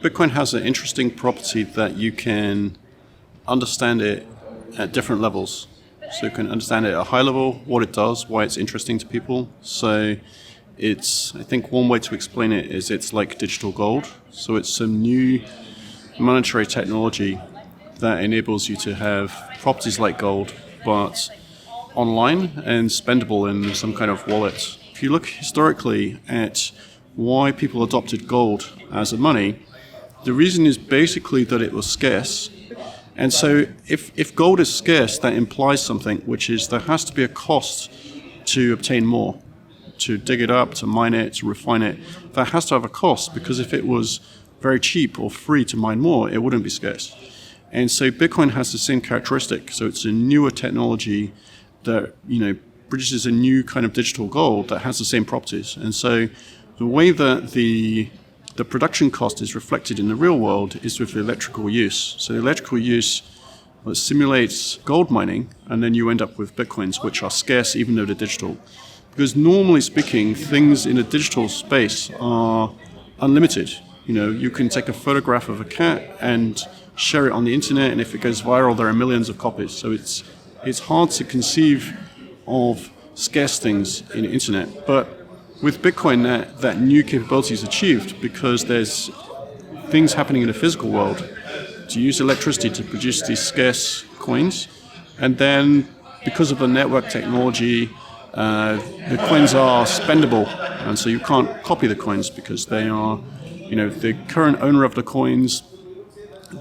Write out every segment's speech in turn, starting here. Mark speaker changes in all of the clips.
Speaker 1: Bitcoin has an interesting property that you can understand it at different levels. So you can understand it at a high level, what it does, why it's interesting to people. So I think one way to explain it is it's like digital gold. So it's some new monetary technology that enables you to have properties like gold, but online and spendable in some kind of wallet. If you look historically at why people adopted gold as a money, the reason is basically that it was scarce. And so if gold is scarce, that implies something, which is there has to be a cost to obtain more, to dig it up, to mine it, to refine it. That has to have a cost, because if it was very cheap or free to mine more, it wouldn't be scarce. And so Bitcoin has the same characteristic. So it's a newer technology that, produces a new kind of digital gold that has the same properties. And so the way that the production cost is reflected in the real world is with electrical use. So electrical use simulates gold mining, and then you end up with Bitcoins, which are scarce even though they're digital. Because normally speaking, things in a digital space are unlimited. You can take a photograph of a cat and share it on the internet, and if it goes viral, there are millions of copies. So it's hard to conceive of scarce things in the internet. But with Bitcoin, that new capability is achieved because there's things happening in the physical world to use electricity to produce these scarce coins. And then because of the network technology, the coins are spendable. And so you can't copy the coins because they are, the current owner of the coins,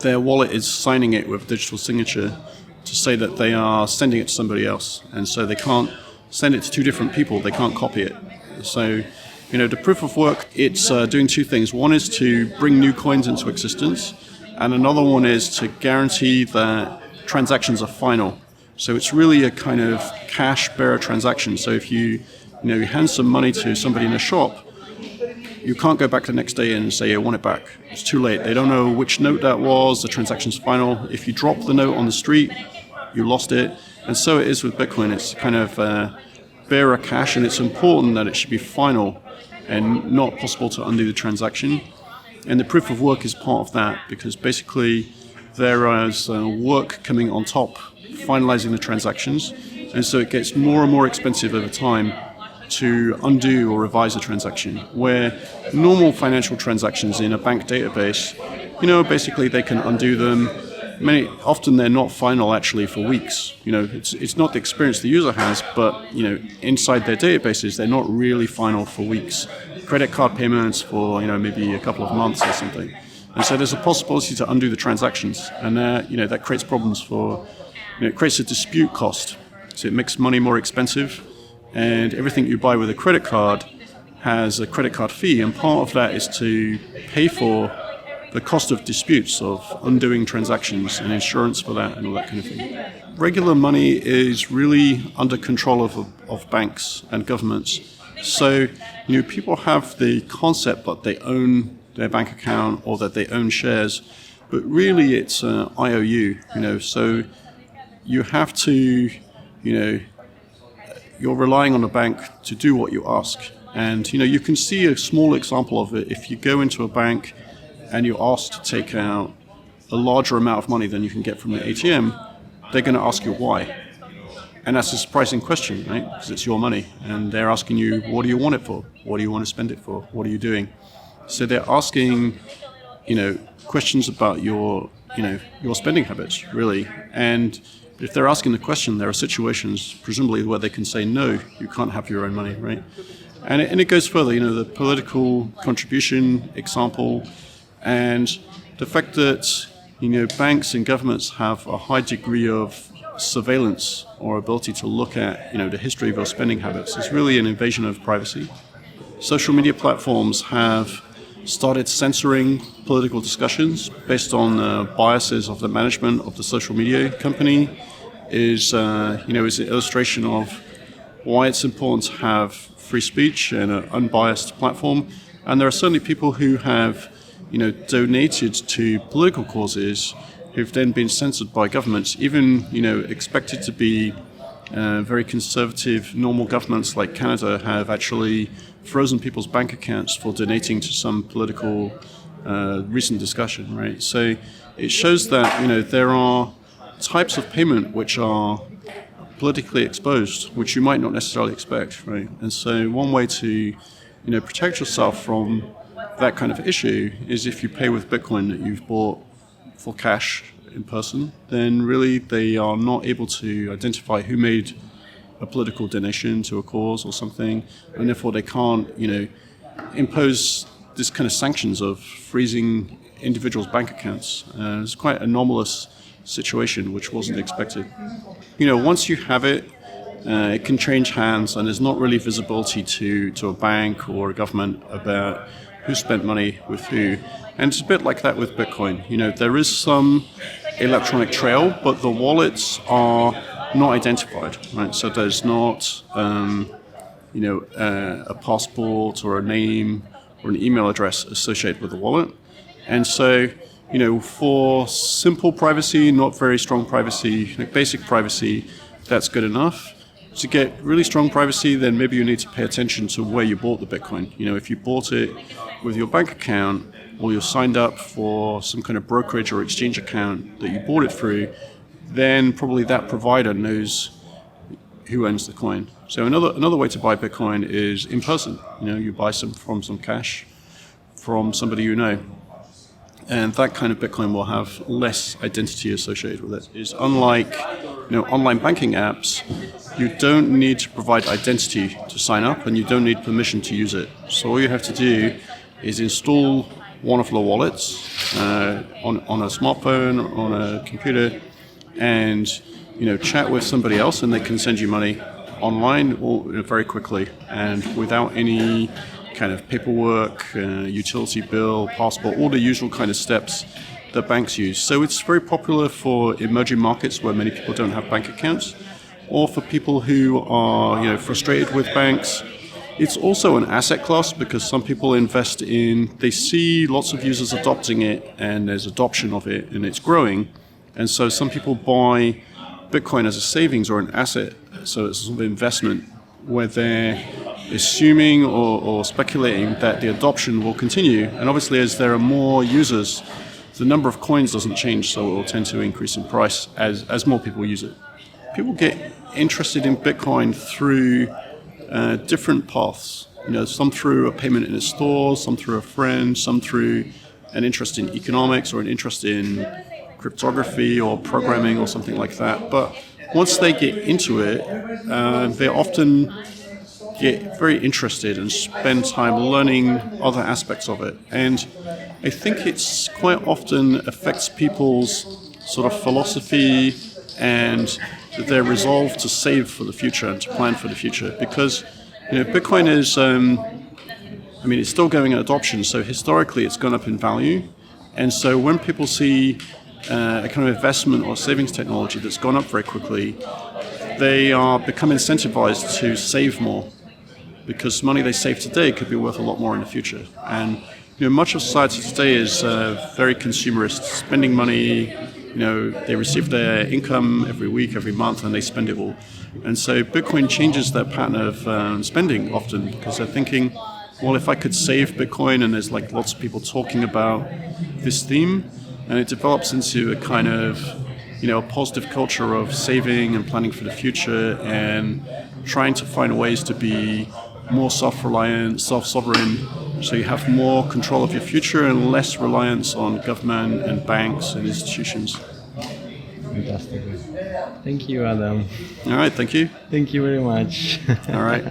Speaker 1: their wallet is signing it with digital signature to say that they are sending it to somebody else. And so they can't send it to two different people. They can't copy it. So, the proof of work, it's doing two things. One is to bring new coins into existence, and another one is to guarantee that transactions are final. So it's really a kind of cash bearer transaction. So if you hand some money to somebody in a shop, you can't go back the next day and say, I want it back. It's too late. They don't know which note that was. The transaction's final. If you drop the note on the street, you lost it. And so it is with Bitcoin. It's kind of bearer cash, and it's important that it should be final and not possible to undo the transaction. And the proof of work is part of that, because basically there is work coming on top, finalizing the transactions, and so it gets more and more expensive over time to undo or revise a transaction, where normal financial transactions in a bank database, basically they can undo them. Often they're not final actually for weeks. It's not the experience the user has, but inside their databases they're not really final for weeks. Credit card payments for maybe a couple of months or something. And so there's a possibility to undo the transactions, and that creates problems it creates a dispute cost. So it makes money more expensive, and everything you buy with a credit card has a credit card fee, and part of that is to pay for the cost of disputes, of undoing transactions and insurance for that and all that kind of thing. Regular money is really under control of banks and governments. So, people have the concept that they own their bank account or that they own shares, but really it's IOU, so you have to, you're relying on the bank to do what you ask. And, you can see a small example of it if you go into a bank and you're asked to take out a larger amount of money than you can get from the ATM, they're going to ask you why. And that's a surprising question, right? Because it's your money. And they're asking you, what do you want it for? What do you want to spend it for? What are you doing? So they're asking, questions about your spending habits, really. And if they're asking the question, there are situations, presumably, where they can say, no, you can't have your own money, right? And it goes further, the political contribution example, and the fact that, banks and governments have a high degree of surveillance or ability to look at, the history of your spending habits is really an invasion of privacy. Social media platforms have started censoring political discussions based on biases of the management of the social media company. Is an illustration of why it's important to have free speech and an unbiased platform. And there are certainly people who have donated to political causes who've then been censored by governments, even, expected to be very conservative, normal governments like Canada have actually frozen people's bank accounts for donating to some political recent discussion, right? So it shows that, there are types of payment which are politically exposed, which you might not necessarily expect, right? And so one way to, protect yourself from that kind of issue is if you pay with Bitcoin that you've bought for cash in person, then really they are not able to identify who made a political donation to a cause or something, and therefore they can't, impose this kind of sanctions of freezing individuals' bank accounts. It's quite an anomalous situation which wasn't expected. Once you have it, it can change hands, and there's not really visibility to a bank or a government about who spent money with who. And it's a bit like that with Bitcoin. There is some electronic trail, but the wallets are not identified, right? So there's not, a passport or a name or an email address associated with the wallet. And so, for simple privacy, not very strong privacy, like basic privacy, that's good enough. To get really strong privacy, then maybe you need to pay attention to where you bought the Bitcoin. If you bought it with your bank account, or you're signed up for some kind of brokerage or exchange account that you bought it through, then probably that provider knows who owns the coin. So another way to buy Bitcoin is in person. You buy from some cash from somebody you know. And that kind of Bitcoin will have less identity associated with it. It's unlike online banking apps, you don't need to provide identity to sign up, and you don't need permission to use it. So all you have to do is install one of the wallets on a smartphone, on a computer, and chat with somebody else, and they can send you money online or very quickly and without any kind of paperwork, utility bill, passport, all the usual kind of steps that banks use. So it's very popular for emerging markets where many people don't have bank accounts, or for people who are frustrated with banks. It's also an asset class because some people invest they see lots of users adopting it, and there's adoption of it, and it's growing. And so some people buy Bitcoin as a savings or an asset, so it's sort of investment where they're assuming or speculating that the adoption will continue. And obviously, as there are more users, the number of coins doesn't change, so it will tend to increase in price as more people use it. People get interested in Bitcoin through different paths. Some through a payment in a store, some through a friend, some through an interest in economics or an interest in cryptography or programming or something like that. But once they get into it, they often get very interested and spend time learning other aspects of it. And I think it's quite often affects people's sort of philosophy and their resolve to save for the future and to plan for the future. Because Bitcoin is, it's still going at adoption, so historically it's gone up in value. And so when people see a kind of investment or savings technology that's gone up very quickly, they become incentivized to save more, because money they save today could be worth a lot more in the future. And much of society today is very consumerist, spending money. They receive their income every week, every month, and they spend it all. And so Bitcoin changes that pattern of spending often, because they're thinking, well, if I could save Bitcoin, and there's lots of people talking about this theme, and it develops into a kind of a positive culture of saving and planning for the future and trying to find ways to be more self-reliant, self-sovereign, so you have more control of your future and less reliance on government and banks and institutions.
Speaker 2: Fantastic. Thank you, Adam.
Speaker 1: All right, thank you.
Speaker 2: Thank you very much.
Speaker 1: All right.